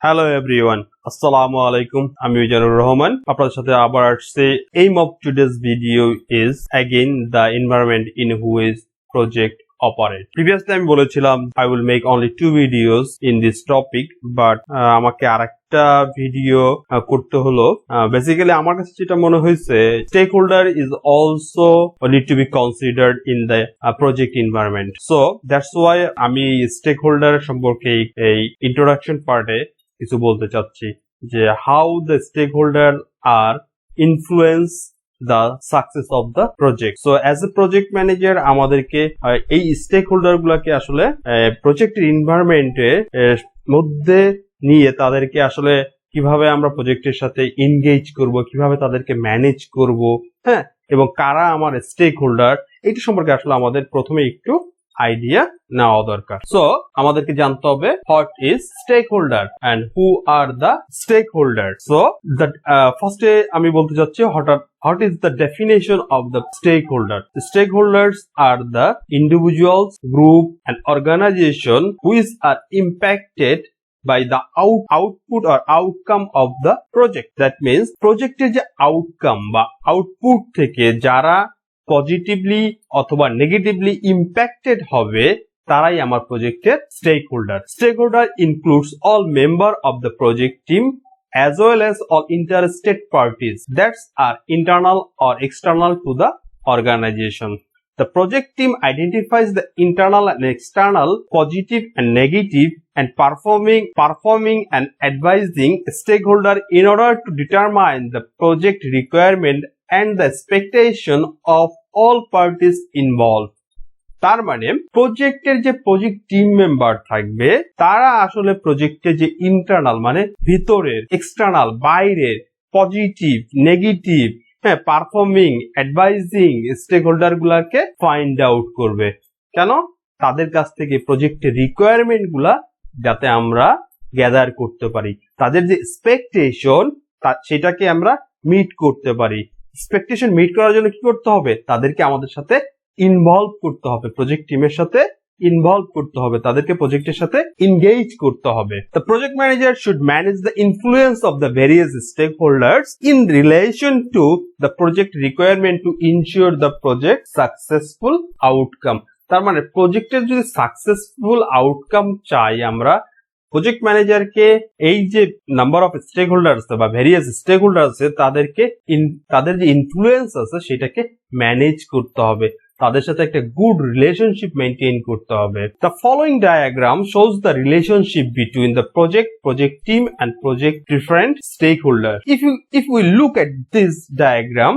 Hello everyone, আসসালামু আলাইকুম। আমি মিজানুর রহমান আপনাদের সাথে আবার আসছে। Aim of today's video is again the environment in which project operate. Previously আমি বলেছিলাম I will make only 2 videos in this topic, but আমাকে আরেকটা ভিডিও করতে হলো। বেসিক্যালি আমার কাছে যেটা মনে হয়েছে, stakeholder is also need to be considered in the project environment. So that's why আমি স্টেক হোল্ডার সম্পর্কে এই ইন্ট্রোডাকশন পার্টে কিছু বলতে চাচ্ছি যে how the stakeholder are influence the success of the project. So as a project manager আমাদেরকে এই স্টেক হোল্ডার গুলাকে আসলে প্রজেক্টের এনভায়রনমেন্টে মধ্যে নিয়ে তাদেরকে আসলে কিভাবে আমরা প্রজেক্টের সাথে এনগেজ করব, কিভাবে তাদেরকে ম্যানেজ করব, হ্যাঁ, এবং কারা আমার স্টেক হোল্ডার, এটি সম্পর্কে আসলে আমাদের প্রথমে একটু আইডিয়া নেওয়া দরকার। সো আমাদেরকে জানতে হবে what is stakeholder and who are the stakeholder. So ফার্স্টে আমি বলতে চাচ্ছি what is the definition of the stakeholder. The stakeholders are the individuals, group and organization which are impacted by the output or outcome of the project. That means প্রজেক্টের যে outcome বা output থেকে যারা positively অথবা negatively impacted হবে তারাই আমার প্রজেক্টের stakeholder. Stakeholder includes all member of the project team as well as all interested parties that are internal or external to the organization. The project team identifies the internal and external, positive and negative, and performing and advising stakeholder in order to determine the project requirement and the expectation of all parties involved. তার মানে প্রজেক্টের যে project team member থাকবে তারা আসলে প্রজেক্টের যে internal মানে ভিতরের, এক্সটার্নাল বাইরের, পজিটিভ নেগেটিভ, হ্যাঁ, পারফর্মিং অ্যাডভাইজিং স্টেক হোল্ডার গুলাকে ফাইন্ড আউট করবে। কেন? তাদের কাছ থেকে প্রজেক্টের রিকোয়ারমেন্ট গুলা যাতে আমরা গ্যাদার করতে পারি, তাদের যে এক্সপেকটেশন সেটাকে আমরা মিট করতে পারি। এক্সপেকটেশন মিট করার জন্য কি করতে হবে? তাদেরকে আমাদের সাথে ইনভলভ করতে হবে, প্রজেক্ট টিমের সাথে ইনভলভ করতে হবে, তাদেরকে প্রজেক্টের সাথে এনগেজ করতে হবে। The project manager should manage the influence of the various stakeholders in relation to the project requirement to ensure the project successful outcome. তার মানে প্রজেক্টের যদি সাকসেসফুল আউটকাম চাই আমরা, প্রজেক্ট ম্যানেজারকে এই যে নাম্বার অফ স্টেক হোল্ডার আছে বা ভেরিয়াস স্টেক হোল্ডার আছে তাদের যে ইনফ্লুয়েন্স আছে সেটাকে ম্যানেজ করতে হবে, তাদের সাথে একটা গুড রিলেশনশিপ মেইনটেইন করতে হবে। The following diagram shows the relationship between the project team and project different stakeholders. If we look at this diagram,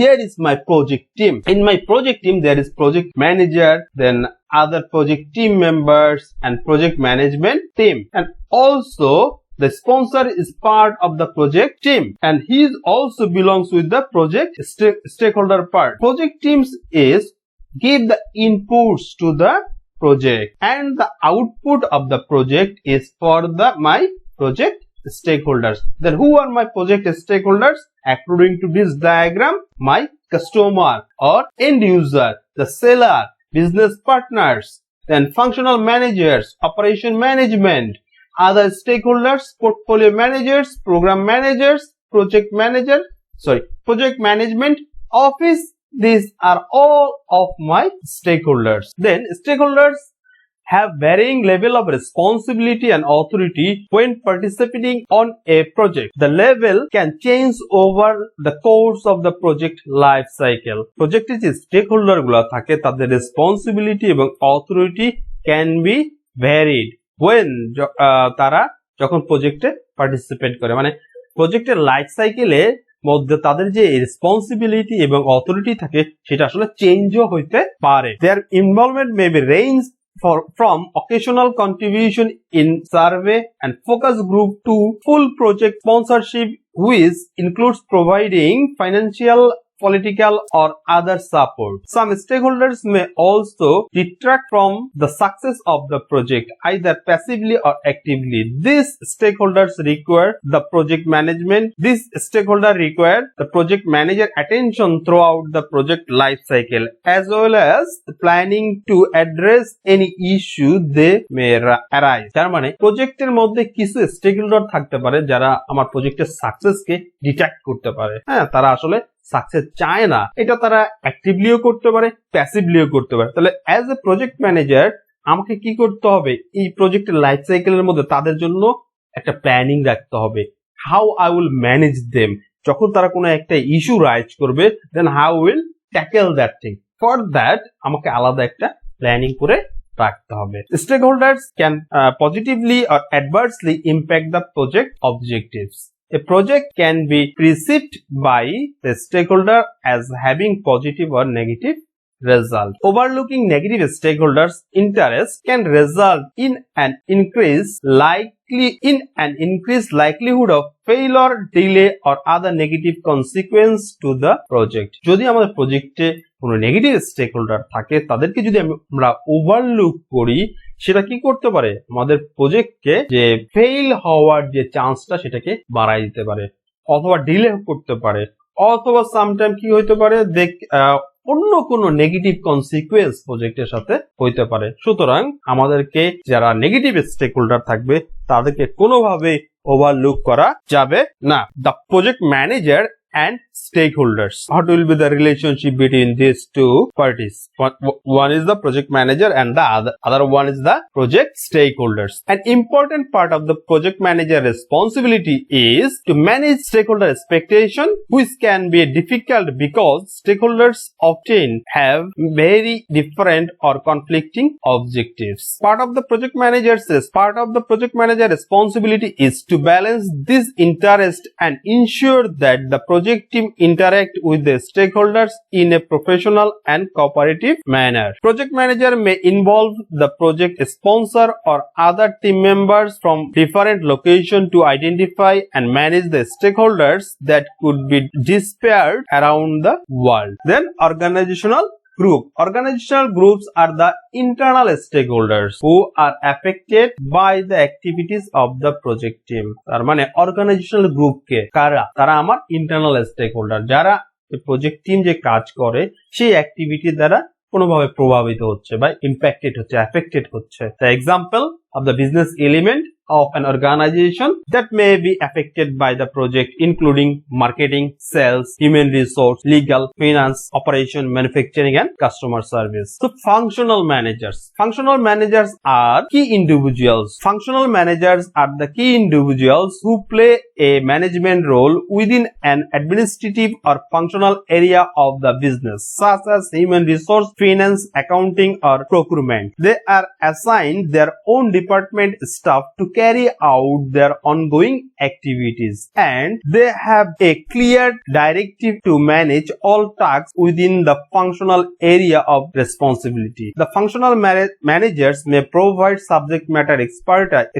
here is my project team. In my project team there is project manager, then other project team members and project management team, and also the sponsor is part of the project team and he also belongs with the project stakeholder part. Project teams is give the inputs to the project and the output of the project is for my project stakeholders. Then who are my project stakeholders? According to this diagram, my customer or end user, the seller, business partners, then functional managers, operation management, other stakeholders, portfolio managers, program managers, project management office. These are all of my stakeholders. Then stakeholders have varying level of responsibility and authority when participating on a project. The level can change over the course of the project life cycle. Projected যে stakeholder গুলা থাকে তাদের responsibility এবং authority can be varied when তারা যখন প্রজেক্টে participate করে, মানে প্রজেক্টের লাইফ সাইকেলে মধ্যে তাদের যে রেসপন্সিবিলিটি এবং অথরিটি থাকে সেটা আসলে চেঞ্জও হইতে পারে। Their involvement may be range from occasional contribution in survey and focus group to full project sponsorship, which includes providing political or other support. Some stakeholders may also detract from the success of the project, either passively or actively. These stakeholders require the project management. This stakeholder require the project manager attention throughout the project life cycle, as well as planning to address any issue they may arise. তার মানে প্রজেক্টের মধ্যে কিছু stakeholder থাকতে পারে যারা আমার প্রজেক্টের সাকসেসকে ডিটেক্ট করতে পারে। হ্যাঁ, তারা আসলে সাকসেস চায় না, এটা তারা অ্যাক্টিভলিও করতে পারে, প্যাসিভলিও করতে পারে। তাহলে অ্যাজ এ প্রজেক্ট ম্যানেজার আমাকে কি করতে হবে, এই প্রজেক্টের লাইফ সাইকেলের মধ্যে তাদের জন্য একটা প্ল্যানিং রাখতে হবে। How I will manage them, যখন তারা কোনো একটা ইস্যু রাইজ করবে, then how will tackle that thing. For that আমাকে আলাদা একটা প্ল্যানিং করে রাখতে হবে। Stakeholders can positively or adversely impact the project objectives. A project can be perceived by the stakeholder as having positive or negative result. Overlooking negative stakeholders' interest can result in an increased likelihood of failure, delay or other negative consequence to the project. যদি আমাদের প্রজেক্টে কোনো negative stakeholder থাকে, তাদেরকে যদি আমরা overlook করি, সেটা কি করতে পারে, আমাদের প্রজেক্টকে যে ফেল হওয়ার যে চান্সটা সেটাকে বাড়াই দিতে পারে, অথবা ডিলে করতে পারে, অথবা সামটাইম কি হইতে পারে, অন্য কোনো নেগেটিভ কনসিকুয়েন্স প্রজেক্টের সাথে হইতে পারে। সুতরাং আমাদেরকে যারা নেগেটিভ স্টেকহোল্ডার থাকবে তাদেরকে কোনোভাবে ওভারলুক করা যাবে না। The project manager and stakeholders. What will be the relationship between these two parties? One is the project manager and the other one is the project stakeholders. An important part of the project manager responsibility is to manage stakeholder expectation, which can be difficult because stakeholders often have very different or conflicting objectives. Part of the project manager responsibility is to balance this interest and ensure that the project team interact with the stakeholders in a professional and cooperative manner. Project manager may involve the project sponsor or other team members from different locations to identify and manage the stakeholders that could be dispersed around the world. Then organizational groups are the internal stakeholders who are affected by the activities of the project team. তার মানে organisational group কে কারা, তারা আমার internal stakeholder, যারা project team যে কাজ করে সেই অ্যাক্টিভিটি দ্বারা কোনোভাবে প্রভাবিত হচ্ছে বা ইম্প্যাক্টেড হচ্ছে, অ্যাফেক্টেড হচ্ছে। The example of the business element of an organization that may be affected by the project, including marketing, sales, human resource, legal, finance, operation, manufacturing and customer service. So functional managers are key individuals. Functional managers are the key individuals who play a management role within an administrative or functional area of the business, such as human resource, finance, accounting or procurement. They are assigned their own department staff to carry out their ongoing activities, and they have a clear directive to manage all tasks within the functional area of responsibility. The functional managers may provide subject matter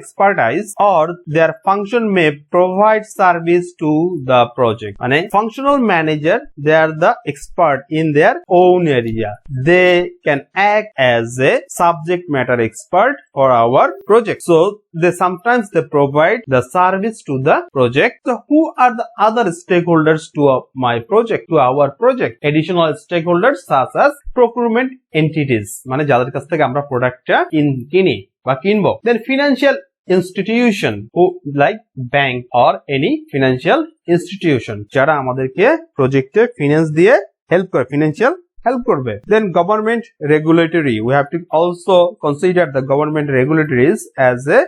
expertise or their function may provide service to the project. And a functional manager, they are the expert in their own area. They can act as a subject matter expert for our project. So sometimes they provide the service to the project. So who are the other stakeholders to our project? Additional stakeholders such as procurement entities, মানে যাদের কাছ থেকে আমরা প্রোডাক্টটা কিনি বা কিনবো। Then financial institution, who like bank or any financial institution, যারা আমাদেরকে প্রজেক্টে ফিনান্স দিয়ে হেল্প করে, ফিনান্সিয়াল help করবে। Then government regulatory, we have to also consider the government regulatories as a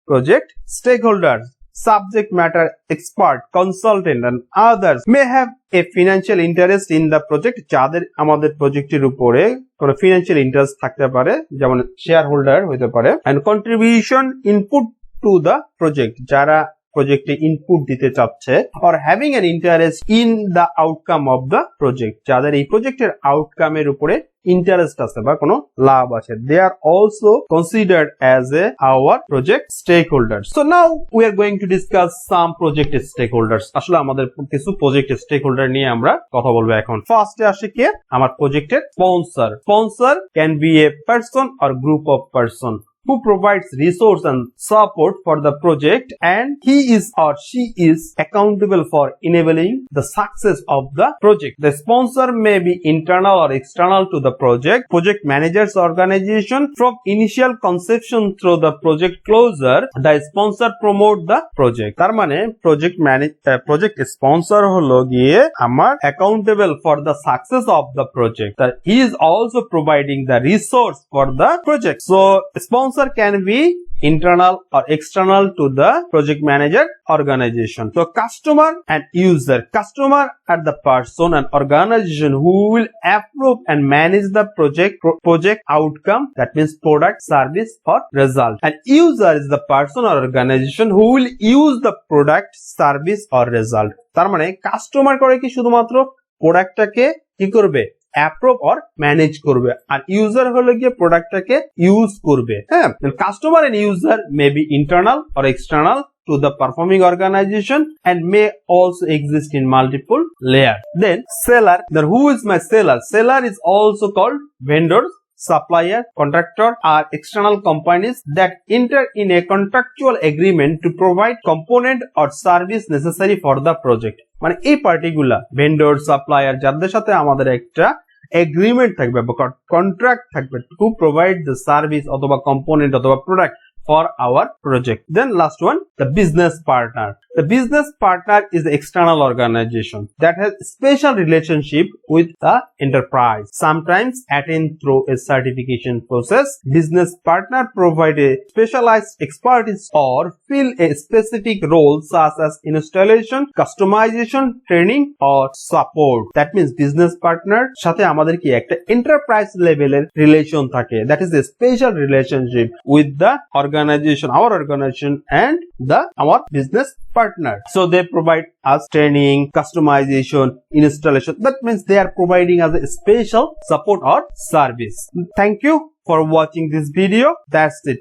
project stakeholders. Subject matter expert, consultant and others may have a financial interest in the project, যাদের আমাদের প্রজেক্টের উপরে কোনো financial interest থাকতে পারে, যেমন share holder হতে পারে, and contribution input to the project, যারা প্রজেক্টে ইনপুট দিতে চাচ্ছে or having an interest in the outcome of the project, যাদের এই প্রজেক্টের আউটকামের উপরে ইন্টারেস্ট আছে বা কোনো লাভ আছে, they are also considered as our project stakeholders. So now we are going to discuss some project stakeholders. আসলে আমাদের কিছু প্রজেক্ট স্টেকহোল্ডার নিয়ে আমরা কথা বলবো এখন। ফার্স্টে আসে কে? আমার প্রজেক্টের sponsor. Sponsor can be a person or group of person who provides resource and support for the project, and he is or she is accountable for enabling the success of the project. The sponsor may be internal or external to the project. Project manager's organization, from initial conception through the project closure, the sponsor promote the project. তার মানে project sponsor হলো গিয়ে আমার accountable for the success of the project. He is also providing the resource for the project. So sponsor can be internal or external to the project manager organization. So customer and user. Customer are the person and organization who will approve and manage the project outcome, that means product, service or result. And user is the person or organization who will use the product, service or result. তার মানে customer করে কি শুধুমাত্র প্রোডাক্টটাকে কি করবে, approve or manage করবে, আর user হলো গিয়ে প্রোডাক্টটাকে ইউজ করবে। হ্যাঁ, customer and user may be internal or external to the performing organization and may also exist in multiple layers. Then seller. Then who is my seller? Seller is also called vendors, supplier, contractor are external companies that enter in a contractual agreement to provide component or service necessary for the project. মানে এই particular vendor, supplier যাদের সাথে আমাদের একটা agreement থাকবে বা contract থাকবে to provide the service অথবা কম্পোনেন্ট অথবা product for our project. Then last one, the business partner. The business partner is the external organization that has special relationship with the enterprise, sometimes attained through a certification process. Business partner provide a specialized expertise or fill a specific role such as installation, customization, training or support. That means business partner সাথে আমাদের কি একটা enterprise level relation থাকে, that is a special relationship with the organization, our organization and our business partner. So they provide us training, customization, installation. That means they are providing us a special support or service. Thank you for watching this video. That's it.